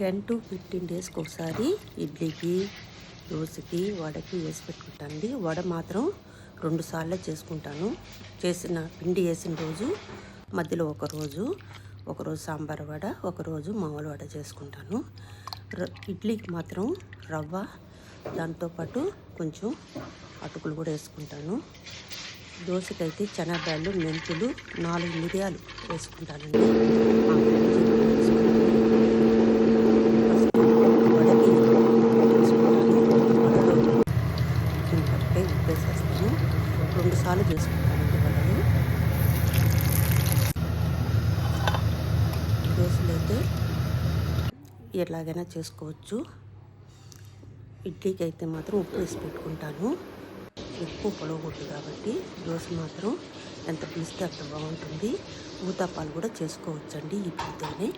10 to 15 డేస్కి ఒకసారి ఇడ్లీకి, దోశకి, వడకి వేసి పెట్టుకుంటానండి. వడ మాత్రం 2 సార్లే చేసుకుంటాను. చేసిన పిండి వేసిన రోజు మధ్యలో ఒకరోజు సాంబార్ వడ, ఒకరోజు మామూలు వడ చేసుకుంటాను. ఇడ్లీకి మాత్రం రవ్వ, దాంతోపాటు కొంచెం అటుకులు కూడా వేసుకుంటాను. దోశకైతే శనగబ్యాళ్ళు, మెంతులు, 4 మిరియాలు వేసుకుంటానండి. వడకి పట్టే ఉప్పేసేస్తాను. 2 సార్లు చేసుకుంటానండి వడలు. దోశలు అయితే ఎలాగైనా చేసుకోవచ్చు. ఇడ్లీకి అయితే మాత్రం ఉప్పు వేసి పెట్టుకుంటాను. ఎక్కువ పొలవకూడదు కాబట్టి దోశ మాత్రం ఎంత పిలిస్తే అంత బాగుంటుంది. ఊతప్పాలు కూడా చేసుకోవచ్చండి ఈ పిండితోనే.